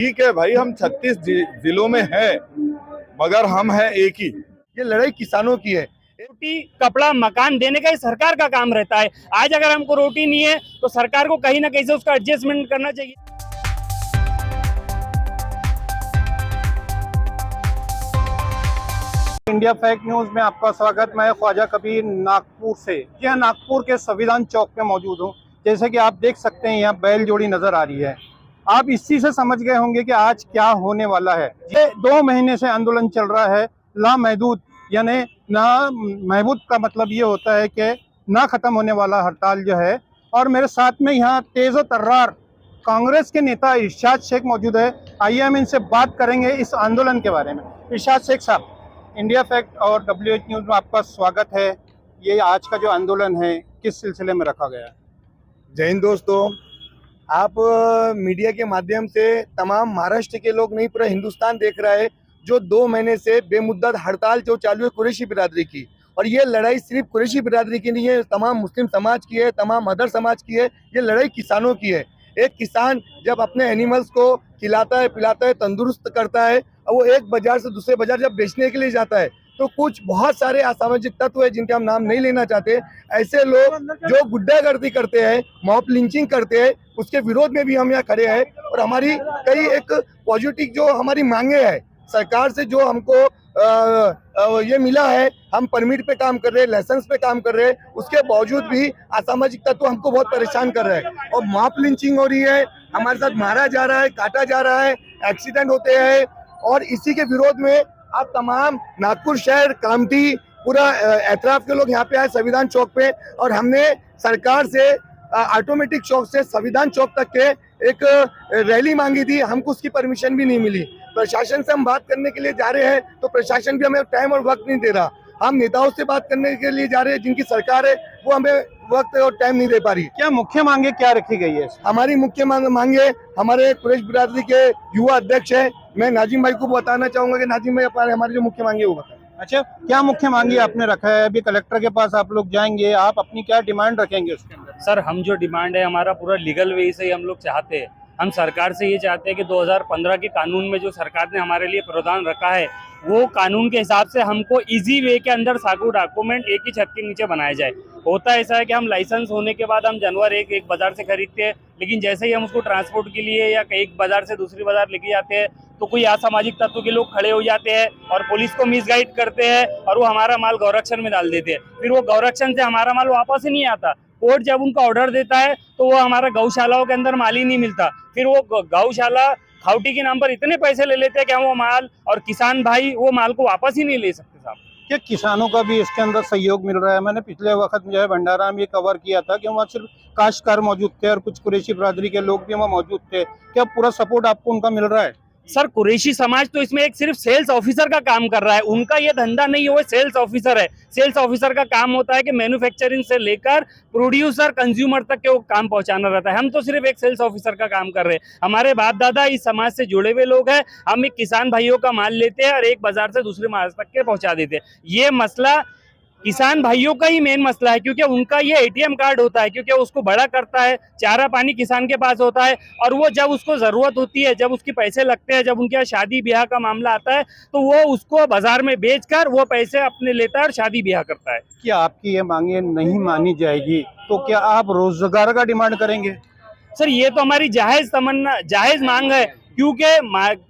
ठीक है भाई, हम 36 जिलों में हैं, मगर हम हैं एक ही। ये लड़ाई किसानों की है। रोटी कपड़ा मकान देने का ही सरकार का काम रहता है। आज अगर हमको रोटी नहीं है तो सरकार को कहीं ना कहीं से उसका एडजस्टमेंट करना चाहिए। इंडिया फैक्ट न्यूज में आपका स्वागत। मैं ख्वाजा कबीर नागपुर से। यह नागपुर के संविधान चौक में मौजूद हूँ। जैसे कि आप देख सकते हैं, यहाँ बैल जोड़ी नजर आ रही है। आप इसी से समझ गए होंगे कि आज क्या होने वाला है। ये 2 महीने से आंदोलन चल रहा है। ला महदूद यानी ना महबूद का मतलब ये होता है कि ना खत्म होने वाला हड़ताल जो है। और मेरे साथ में यहाँ तेज और तर्रार कांग्रेस के नेता इरशाद शेख मौजूद है। आइए हम इनसे बात करेंगे इस आंदोलन के बारे में। इरशाद शेख साहब, इंडिया फैक्ट और WH न्यूज़ में आपका स्वागत है। ये आज का जो आंदोलन है किस सिलसिले में रखा गया है? जय हिंद दोस्तों, आप मीडिया के माध्यम से तमाम महाराष्ट्र के लोग नहीं, पूरा हिंदुस्तान देख रहा है जो 2 महीने से बेमुद्दत हड़ताल जो चालू है कुरैशी बिरादरी की। और ये लड़ाई सिर्फ कुरैशी बिरादरी की नहीं है, तमाम मुस्लिम समाज की है, तमाम अदर समाज की है। ये लड़ाई किसानों की है। एक किसान जब अपने एनिमल्स को खिलाता है, पिलाता है, तंदुरुस्त करता है, और वो एक बाजार से दूसरे बाजार जब बेचने के लिए जाता है, तो कुछ बहुत सारे असामाजिक तत्व है जिनके हम नाम नहीं लेना चाहते, ऐसे लोग जो गुंडागर्दी करते हैं, मॉब लिंचिंग करते हैं, उसके विरोध में भी हम यहाँ खड़े हैं। और हमारी कई एक पॉजिटिव जो हमारी मांगे है सरकार से, जो हमको ये मिला है, हम परमिट पे काम कर रहे हैं, लाइसेंस पे काम कर रहे हैं, उसके बावजूद भी असामाजिक तत्व हमको बहुत परेशान कर रहे हैं। और मॉब लिंचिंग हो रही है, हमारे साथ मारा जा रहा है, काटा जा रहा है, एक्सीडेंट होते हैं। और इसी के विरोध में आप तमाम नागपुर शहर, कामठी, पूरा एतराफ के लोग यहाँ पे आए संविधान चौक पे। और हमने सरकार से ऑटोमेटिक चौक से संविधान चौक तक के एक रैली मांगी थी, हमको उसकी परमिशन भी नहीं मिली। प्रशासन से हम बात करने के लिए जा रहे हैं तो प्रशासन भी हमें टाइम और वक्त नहीं दे रहा। हम नेताओं से बात करने के लिए जा रहे हैं जिनकी सरकार है, वो हमें वक्त और टाइम नहीं दे पा रही। क्या मुख्य मांगे क्या रखी गई है? हमारी मुख्य मांगे, हमारे कुरैश बिरादरी के युवा अध्यक्ष है, मैं नाजिम भाई को बताना चाहूंगा कि नाजिम भाई हमारी जो मुख्य मांगे वो बताएं। अच्छा, क्या मुख्य मांगे आपने रखा है? अभी कलेक्टर के पास आप लोग जाएंगे, आप अपनी क्या डिमांड रखेंगे उसके अंदर? सर, हम जो डिमांड है हमारा पूरा लीगल वे से ही हम लोग चाहते हैं। हम सरकार से ये चाहते हैं कि 2015 के कानून में जो सरकार ने हमारे लिए प्रावधान रखा है, वो कानून के हिसाब से हमको इजी वे के अंदर सागू डॉक्यूमेंट एक ही छत के नीचे बनाया जाए। होता ऐसा है कि हम लाइसेंस होने के बाद हम जानवर एक बाजार से खरीदते हैं, लेकिन जैसे ही हम उसको ट्रांसपोर्ट के लिए या एक बाजार से दूसरी बाजार लेके जाते हैं तो कोई असामाजिक तत्व के लोग खड़े हो जाते हैं और पुलिस को मिसगाइड करते हैं और वो हमारा माल गौरक्षण में डाल देते हैं। फिर वो गौरक्षण से हमारा माल वापस ही नहीं आता। कोर्ट जब उनका ऑर्डर देता है तो वो हमारा गौशालाओं के अंदर माल ही नहीं मिलता। फिर वो गौशाला खाउटी के नाम पर इतने पैसे ले लेते हैं कि हम वो माल और किसान भाई वो माल को वापस ही नहीं ले सकते साहब। क्या किसानों का भी इसके अंदर सहयोग मिल रहा है? मैंने पिछले वक्त जो है भंडारा में ये कवर किया था कि वहाँ सिर्फ काश्तकार मौजूद थे और कुछ कुरैशी बिरादरी के लोग भी वहाँ मौजूद थे। क्या पूरा सपोर्ट आपको उनका मिल रहा है? सर, कुरैशी समाज तो इसमें एक सिर्फ सेल्स ऑफिसर का काम कर रहा है। उनका ये धंधा नहीं है, वो सेल्स ऑफिसर है। सेल्स ऑफिसर का काम होता है कि मैन्युफैक्चरिंग से लेकर प्रोड्यूसर कंज्यूमर तक के वो काम पहुंचाना रहता है। हम तो सिर्फ एक सेल्स ऑफिसर का काम कर रहे हैं। हमारे बाप दादा इस समाज से जुड़े हुए लोग हैं। हम एक किसान भाइयों का माल लेते हैं और एक बाजार से दूसरे बाजार तक के पहुंचा देते हैं। ये मसला किसान भाइयों का ही मेन मसला है, क्योंकि उनका ये ATM कार्ड होता है, क्योंकि उसको बड़ा करता है। चारा पानी किसान के पास होता है और वो जब उसको जरूरत होती है, जब उसके पैसे लगते हैं, जब उनके यहाँ शादी ब्याह का मामला आता है, तो वो उसको बाजार में बेचकर वो पैसे अपने लेता है और शादी ब्याह करता है। क्या आपकी ये मांगे नहीं मानी जाएगी तो क्या आप रोजगार का डिमांड करेंगे? सर, ये तो हमारी जायज तमन्ना, जायज मांग है, क्योंकि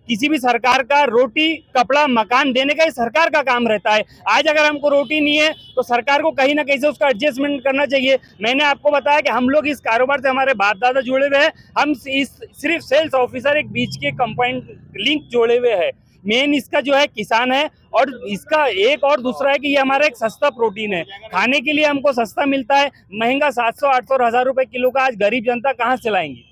किसी भी सरकार का रोटी कपड़ा मकान देने का ही सरकार का काम रहता है। आज अगर हमको रोटी नहीं है तो सरकार को कहीं ना कहीं से उसका एडजस्टमेंट करना चाहिए। मैंने आपको बताया कि हम लोग इस कारोबार से हमारे बाप दादा जुड़े हुए हैं। हम सिर्फ सेल्स ऑफिसर एक बीच के कंपाउंड लिंक जोड़े हुए हैं। मेन इसका जो है किसान है, और इसका एक और दूसरा है कि ये हमारा एक सस्ता प्रोटीन है। खाने के लिए हमको सस्ता मिलता है। महंगा 700, 800 और 1000 रुपए किलो का आज गरीब जनता कहाँ से लाएंगी?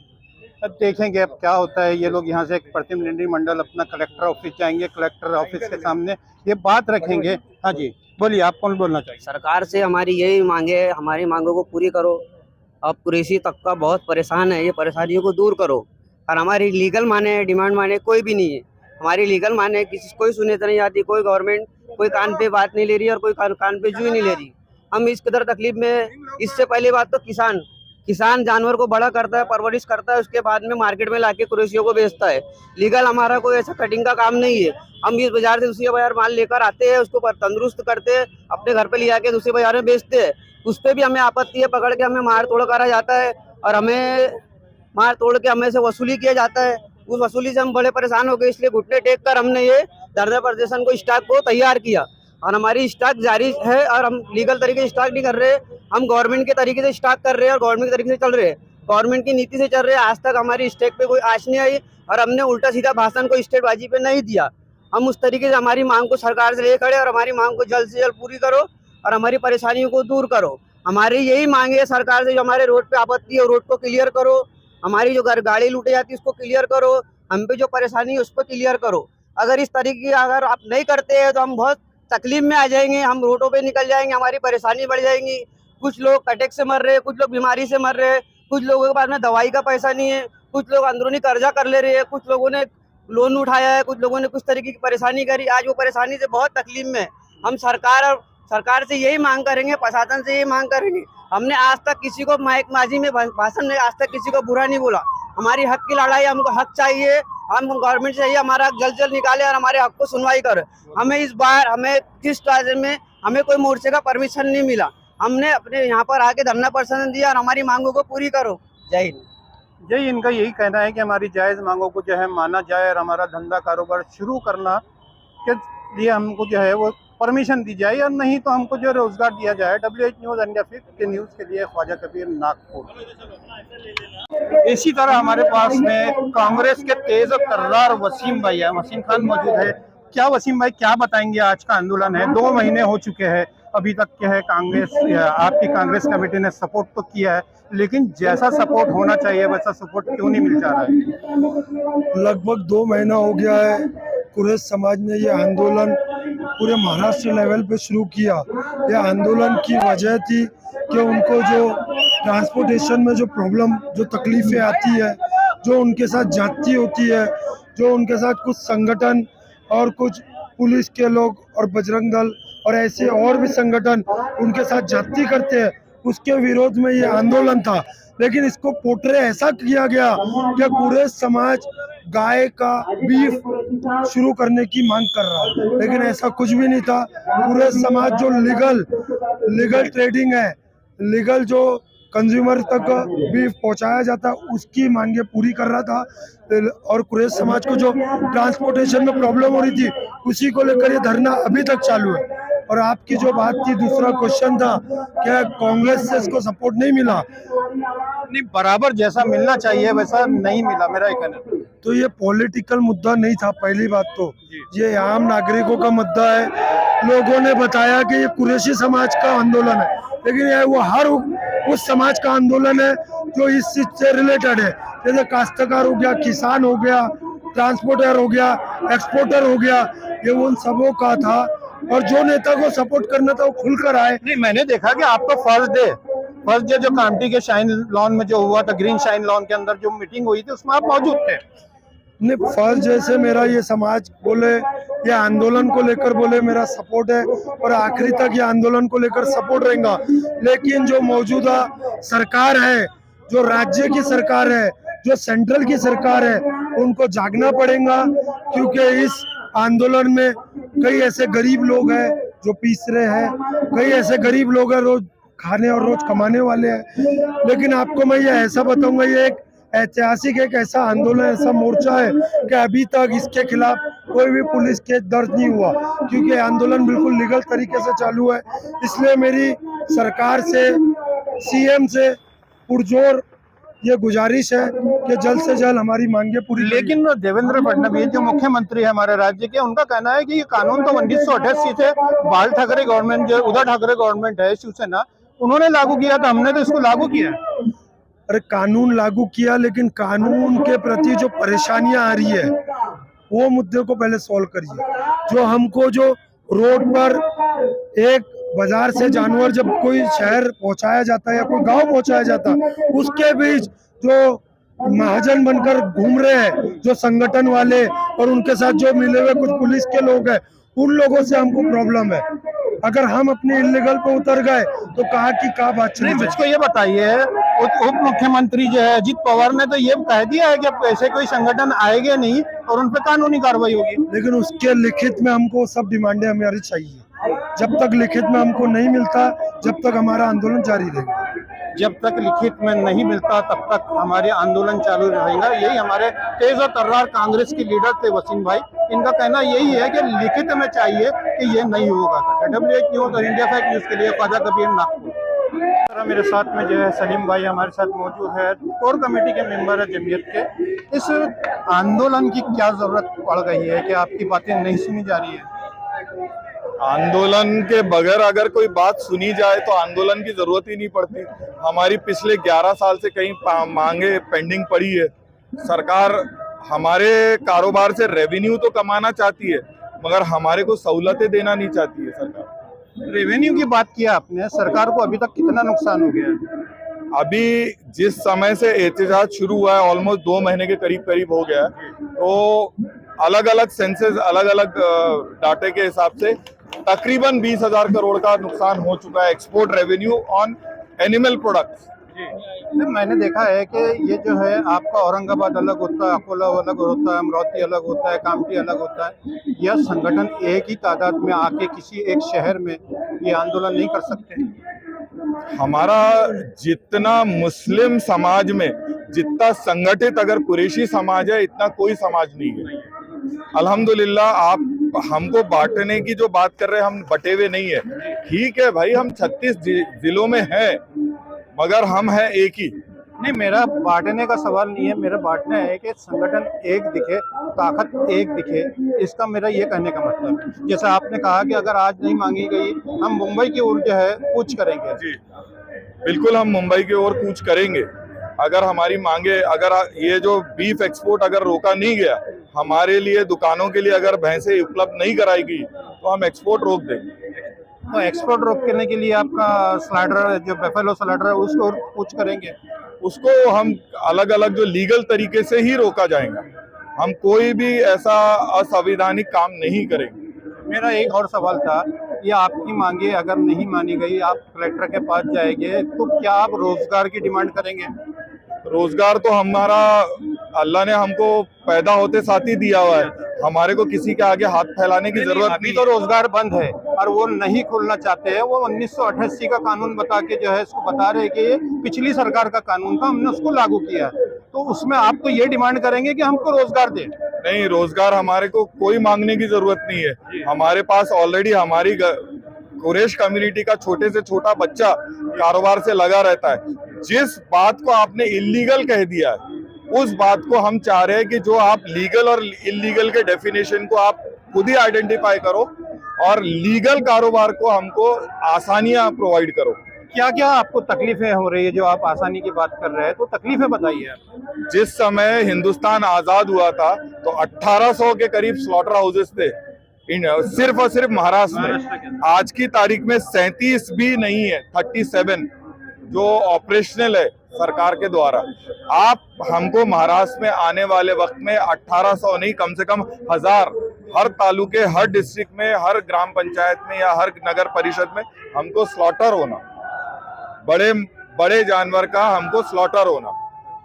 अब देखेंगे अब क्या होता है। ये लोग यहाँ से एक प्रतिनिधिमंडल अपना कलेक्टर ऑफिस जाएंगे, कलेक्टर ऑफिस के सामने ये बात रखेंगे। हाँ जी, बोलिए, आप कौन बोलना चाहिए? सरकार से हमारी यही मांगे है, हमारी मांगों को पूरी करो। अब कुरैशी तबका बहुत परेशान है, ये परेशानियों को दूर करो। और हमारी लीगल माने, डिमांड माने कोई भी नहीं है। हमारी लीगल माने किसी कोई सुने तो नहीं आती, कोई गवर्नमेंट कोई कान पे बात नहीं ले रही और कोई कान पे जू नहीं ले रही। हम इस कदर तकलीफ में, इससे पहली बात तो किसान जानवर को बड़ा करता है, परवरिश करता है, उसके बाद में मार्केट में लाके कुरेशियों को बेचता है। लीगल हमारा कोई ऐसा कटिंग का काम नहीं है। हम इस बाजार से दूसरे बाजार माल लेकर आते हैं, उसको तंदुरुस्त करते हैं, अपने घर पे ले आके दूसरे बाजार में बेचते हैं। उस पर भी हमें आपत्ति है, पकड़ के हमें मार तोड़ करा जाता है और हमें मार तोड़ के हमें से वसूली किया जाता है। उस वसूली से हम बड़े परेशान हो गए, इसलिए घुटने टेक कर हमने ये धरना प्रदर्शन को स्टॉक को तैयार किया और हमारी स्टॉक जारी है और हम लीगल तरीके से स्टॉक नहीं कर रहे, हम गवर्नमेंट के तरीके से स्टॉक कर रहे हैं और गवर्नमेंट के तरीके से चल रहे हैं, गवर्नमेंट की नीति से चल रहे हैं। आज तक हमारी स्टेक पे कोई आँच नहीं आई और हमने उल्टा सीधा भाषण को स्टेटबाजी पे नहीं दिया। हम उस तरीके से हमारी मांग को सरकार से ले खड़े और हमारी मांग को जल्द से जल्द पूरी करो और हमारी परेशानियों को दूर करो। हमारी यही मांग है सरकार से, जो हमारे रोड पे आपत्ति है रोड को क्लियर करो, हमारी जो गाड़ी लूटे जाती है उसको क्लियर करो, हम पे जो परेशानी है उसको क्लियर करो। अगर इस तरीके अगर आप नहीं करते हैं तो हम बहुत तकलीफ में आ जाएंगे, हम रोडों पे निकल जाएंगे, हमारी परेशानी बढ़ जाएंगी। कुछ लोग अटैक से मर रहे हैं, कुछ लोग बीमारी से मर रहे हैं, कुछ लोगों के पास में दवाई का पैसा नहीं है, कुछ लोग अंदरूनी कर्जा कर ले रहे हैं, कुछ लोगों ने लोन उठाया है, कुछ लोगों ने कुछ तरीके की परेशानी करी। आज वो परेशानी से बहुत तकलीफ में। हम सरकार से यही मांग करेंगे, प्रशासन से यही मांग करेंगे। हमने आज तक किसी को माइकबाजी में भाषण में आज तक किसी को बुरा नहीं बोला। हमारी हक की लड़ाई, हमको हक चाहिए, हम गवर्नमेंट से हमारा हक जल्द जल्द निकाले और हमारे हक को सुनवाई करे। हमें इस बार हमें किस राज्य में हमें कोई मोर्चे का परमिशन नहीं मिला, हमने अपने यहाँ पर आके धरना प्रदर्शन दिया और हमारी मांगों को पूरी करो। जय हिंद। यही इनका यही कहना है कि हमारी जायज़ मांगों को जो है माना जाए और हमारा धंधा कारोबार शुरू करना के लिए हमको जो है वो परमिशन दी जाए, और नहीं तो हमको जो रोजगार दिया जाए। WH न्यूज़ इंडिया फिट के न्यूज़ के लिए ख्वाजा कबीर, नागपुर। इसी तरह हमारे पास में कांग्रेस के तेज और तर्रार वसीम भाई है, वसीम खान मौजूद है। क्या वसीम भाई क्या बताएंगे, आज का आंदोलन है, 2 महीने हो चुके हैं अभी तक के है, कांग्रेस आपकी कांग्रेस कमेटी ने सपोर्ट तो किया है, लेकिन जैसा सपोर्ट होना चाहिए वैसा सपोर्ट क्यों नहीं मिल जा रहा है? लगभग 2 महीना हो गया है कुरैश समाज ने ये आंदोलन पूरे महाराष्ट्र लेवल पे शुरू किया। यह आंदोलन की वजह थी कि उनको जो ट्रांसपोर्टेशन में जो प्रॉब्लम, जो तकलीफें आती है, जो उनके साथ जाती होती है, जो उनके साथ कुछ संगठन और कुछ पुलिस के लोग और बजरंग दल और ऐसे और भी संगठन उनके साथ जाती करते हैं, उसके विरोध में ये आंदोलन था। लेकिन इसको पोर्ट्रे ऐसा किया गया कि कुरैश समाज गाय का बीफ शुरू करने की मांग कर रहा है, लेकिन ऐसा कुछ भी नहीं था। कुरैश समाज जो लीगल ट्रेडिंग है, लीगल जो कंज्यूमर तक बीफ पहुंचाया जाता है उसकी मांगे पूरी कर रहा था। और कुरैश समाज को जो ट्रांसपोर्टेशन में प्रॉब्लम हो रही थी उसी को लेकर ये धरना अभी तक चालू है। और आपकी जो बात थी, दूसरा क्वेश्चन था क्या कांग्रेस से इसको सपोर्ट नहीं मिला? नहीं, बराबर जैसा मिलना चाहिए वैसा नहीं मिला, मेरा कहना है। तो ये पॉलिटिकल मुद्दा नहीं था, पहली बात तो ये आम नागरिकों का मुद्दा है। लोगों ने बताया कि ये कुरैशी समाज का आंदोलन है, लेकिन ये वो हर उस समाज का आंदोलन है जो इस चीज से रिलेटेड है। जैसे काश्तकार हो गया, किसान हो गया, ट्रांसपोर्टर हो गया, एक्सपोर्टर हो गया, ये उन सबों का था। और जो नेता को सपोर्ट करना था वो खुलकर आए। नहीं, मैंने देखा कि आपका फर्स्ट डे जो कामठी के शाइन लॉन में जो हुआ था, ग्रीन शाइन लॉन के अंदर जो मीटिंग हुई थी उसमें आप मौजूद थे। नहीं, फर्स्ट जैसे मेरा ये समाज बोले, ये आंदोलन को लेकर बोले मेरा सपोर्ट है और आखिरी तक ये आंदोलन को लेकर सपोर्ट रहेगा। लेकिन जो मौजूदा सरकार है, जो राज्य की सरकार है, जो सेंट्रल की सरकार है, उनको जागना पड़ेगा, क्योंकि इस आंदोलन में कई ऐसे गरीब लोग हैं जो पीस रहे हैं, कई ऐसे गरीब लोग हैं रोज खाने और रोज कमाने वाले हैं। लेकिन आपको मैं ये ऐसा बताऊंगा, ये एक ऐतिहासिक एक ऐसा आंदोलन, ऐसा मोर्चा है कि अभी तक इसके खिलाफ कोई भी पुलिस केस दर्ज नहीं हुआ, क्योंकि आंदोलन बिल्कुल लीगल तरीके से चालू है। इसलिए मेरी सरकार से, CM से पुरजोर ये गुजारिश है कि जल्द से जल्द हमारी मांगे पूरी। लेकिन देवेंद्र फडणवीस जो मुख्यमंत्री है हमारे राज्य के, उनका कहना है कि ये कानून तो 1988 से बाल ठाकरे गवर्नमेंट, जो उद्धव ठाकरे गवर्नमेंट है शिवसेना, उन्होंने लागू किया था, हमने तो इसको लागू किया। अरे कानून लागू किया, लेकिन कानून के प्रति जो परेशानियां आ रही है वो मुद्दे को पहले सॉल्व करिए। जो हमको जो रोड पर एक बाजार से जानवर जब कोई शहर पहुंचाया जाता है या कोई गांव पहुंचाया जाता है, उसके बीच जो महाजन बनकर घूम रहे हैं, जो संगठन वाले और उनके साथ जो मिले हुए कुछ पुलिस के लोग हैं, उन लोगों से हमको प्रॉब्लम है। अगर हम अपने इलीगल पे उतर गए तो कहाँ की कहाँ बात चली नहीं, जाएगी। मुझको ये बताइए, उप मुख्यमंत्री जो है अजित पवार ने तो ये कह दिया है कि अब ऐसे कोई संगठन आएंगे नहीं और उन पर कानूनी कार्रवाई होगी। लेकिन उसके लिखित में हमको सब डिमांडें हमारी चाहिए। जब तक लिखित में हमको नहीं मिलता, जब तक हमारा आंदोलन जारी रहेगा। जब तक लिखित में नहीं मिलता तब तक हमारे आंदोलन चालू रहेगा। यही हमारे तेज और तर्रार कांग्रेस के लीडर थे वसीम भाई, इनका कहना यही है कि लिखित में चाहिए कि ये नहीं होगा। WH न्यूज़ और इंडिया फैक्ट न्यूज़ के लिए ख्वाजा कबीर, नागपुर। मेरे साथ में जो है सलीम भाई हमारे साथ मौजूद है, कोर कमेटी के मेंबर है जमीयत के। इस आंदोलन की क्या जरूरत पड़ गई है कि आपकी बातें नहीं सुनी जा रही है? आंदोलन के बगैर अगर कोई बात सुनी जाए तो आंदोलन की जरूरत ही नहीं पड़ती। हमारी पिछले 11 साल से कई मांगे पेंडिंग पड़ी है। सरकार हमारे कारोबार से रेवेन्यू तो कमाना चाहती है, मगर हमारे को सहूलतें देना नहीं चाहती है सरकार। रेवेन्यू की बात किया आपने, सरकार को अभी तक कितना नुकसान हो गया है? अभी जिस समय से एहतजाज शुरू हुआ है ऑलमोस्ट 2 महीने के करीब हो गया है, तो अलग अलग सेंसेस, अलग अलग डाटे के हिसाब से तकरीबन 20,000 करोड़ का नुकसान हो चुका है export revenue on animal products. मैंने देखा है कि ये जो है आपका औरंगाबाद अलग होता है, अकोला अलग होता है, अमरावती अलग होता है, कामठी अलग होता है। यह संगठन एक ही तादाद में आके किसी एक शहर में ये आंदोलन नहीं कर सकते? हमारा जितना मुस्लिम समाज में जितना संगठित अगर कुरैशी समाज है, इतना कोई समाज नहीं है। अल्हम्दुलिल्लाह, आप हमको बांटने की जो बात कर रहे हैं, हम बटे हुए नहीं है। ठीक है भाई, हम 36 जिलों में हैं, मगर हम हैं एक ही। नहीं, मेरा बांटने का सवाल नहीं है, मेरा बांटना है कि संगठन एक दिखे, ताकत एक दिखे। इसका मेरा ये कहने का मतलब है, जैसा आपने कहा कि अगर आज नहीं मांगी गई, हम मुंबई की ओर जो है कूच करेंगे। जी बिल्कुल, हम मुंबई की ओर कूच करेंगे। अगर हमारी मांगे, अगर ये जो बीफ एक्सपोर्ट अगर रोका नहीं गया, हमारे लिए दुकानों के लिए अगर भैंसें उपलब्ध नहीं कराएगी, तो हम एक्सपोर्ट रोक देंगे। तो एक्सपोर्ट रोकने के लिए आपका स्लाइडर, जो बेफेलो स्लाइडर है, उसको कुछ करेंगे? उसको हम अलग अलग जो लीगल तरीके से ही रोका जाएगा। हम कोई भी ऐसा असंवैधानिक काम नहीं करेंगे। मेरा एक और सवाल था, ये आपकी मांगे अगर नहीं मानी गई, आप कलेक्टर के पास जाएंगे, तो क्या आप रोजगार की डिमांड करेंगे? रोजगार तो हमारा अल्लाह ने हमको पैदा होते साथ ही दिया हुआ है, हमारे को किसी के आगे हाथ फैलाने की जरूरत अभी नहीं। तो रोजगार बंद है और वो नहीं खोलना चाहते हैं। वो 1988 का कानून बता के जो है इसको बता रहे कि ये पिछली सरकार का कानून था, हमने उसको लागू किया। तो उसमें आप तो ये डिमांड करेंगे कि हमको रोजगार दें? नहीं, रोजगार हमारे को कोई मांगने की जरूरत नहीं है। हमारे पास ऑलरेडी हमारी कुरैश कम्युनिटी का छोटे से छोटा बच्चा कारोबार से लगा रहता है। जिस बात को आपने इलीगल कह दिया है, उस बात को हम चाह रहे हैं कि जो आप लीगल और इलीगल के डेफिनेशन को आप खुद ही आइडेंटिफाई करो और लीगल कारोबार को हमको आसानियां प्रोवाइड करो। क्या क्या आपको तकलीफें हो रही है? जो आप आसानी की बात कर रहे हैं, तो तकलीफें बताइए आप। जिस समय हिंदुस्तान आजाद हुआ था, तो 1800 के करीब स्लॉटर हाउसेस थे सिर्फ और सिर्फ महाराष्ट्र में। आज की तारीख में 37 भी नहीं है, 37 जो ऑपरेशनल है सरकार के द्वारा। आप हमको महाराष्ट्र में आने वाले वक्त में 1800 नहीं, कम से कम 1000 हर तालुके, हर डिस्ट्रिक्ट में, हर ग्राम पंचायत में या हर नगर परिषद में हमको स्लॉटर होना, बड़े बड़े जानवर का हमको स्लॉटर होना।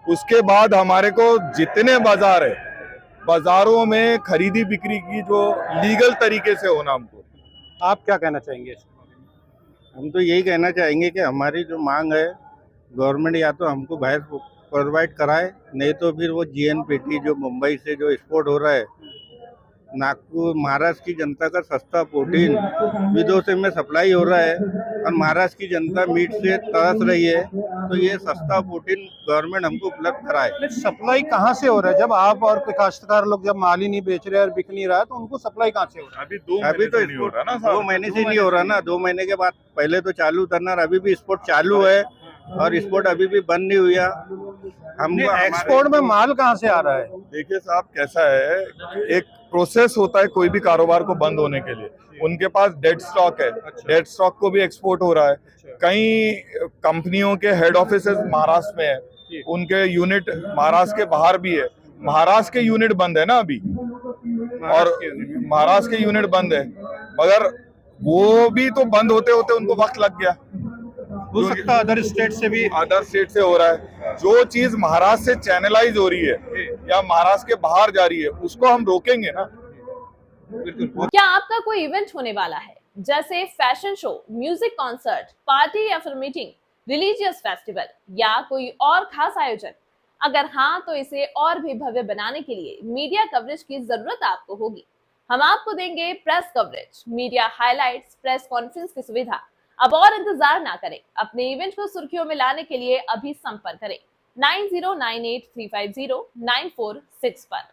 उसके बाद हमारे को जितने बाजार है, बाजारों में खरीदी बिक्री की जो लीगल तरीके से होना हमको। आप क्या कहना चाहेंगे? हम तो यही कहना चाहेंगे कि हमारी जो मांग है, गवर्नमेंट या तो हमको बाहर प्रोवाइड कराए, नहीं तो फिर वो GNPT जो मुंबई से जो एक्सपोर्ट हो रहा है, नागपुर महाराष्ट्र की जनता का सस्ता प्रोटीन विदेशों में सप्लाई हो रहा है और महाराष्ट्र की जनता मीट से तरस रही है, तो ये सस्ता प्रोटीन गवर्नमेंट हमको उपलब्ध कराए। सप्लाई कहाँ से हो रहा है? जब आप और काश्तकार लोग जब माल ही नहीं बेच रहे और बिक नहीं रहा है, तो उनको सप्लाई कहाँ से हो रहा है? अभी तो नहीं हो रहा ना, 2 महीने से नहीं हो रहा ना। 2 महीने के बाद पहले तो चालू था ना, अभी भी एक्सपोर्ट चालू है और एक्सपोर्ट अभी भी बंद नहीं हुआ। हम एक्सपोर्ट में माल कहाँ से आ रहा है? देखिए साहब, कैसा है, एक प्रोसेस होता है कोई भी कारोबार को बंद होने के लिए। उनके पास डेड स्टॉक है, डेड स्टॉक को भी एक्सपोर्ट हो रहा है। कई कंपनियों के हेड ऑफिसेस महाराष्ट्र में है, उनके यूनिट महाराष्ट्र के बाहर भी है। महाराष्ट्र के यूनिट बंद है ना अभी, और महाराष्ट्र के यूनिट बंद है, मगर वो भी तो बंद होते होते उनको वक्त लग गया। हो सकता है अदर स्टेट से भी अदर स्टेट से हो रहा है। जो चीज महाराष्ट्र से चैनलाइज हो रही है या महाराष्ट्र के बाहर जा रही है उसको हम रोकेंगे ना। क्या आपका कोई इवेंट होने वाला है, जैसे fashion show, music concert, party या फिर मीटिंग, रिलीजियस फेस्टिवल या कोई और खास आयोजन? अगर हाँ, तो इसे और भी भव्य बनाने के लिए मीडिया कवरेज की जरूरत आपको होगी। हम आपको देंगे press coverage, media highlights, press conference की सुविधा। अब और इंतजार ना करें, अपने इवेंट को सुर्खियों में लाने के लिए अभी संपर्क करें 9098350946 पर।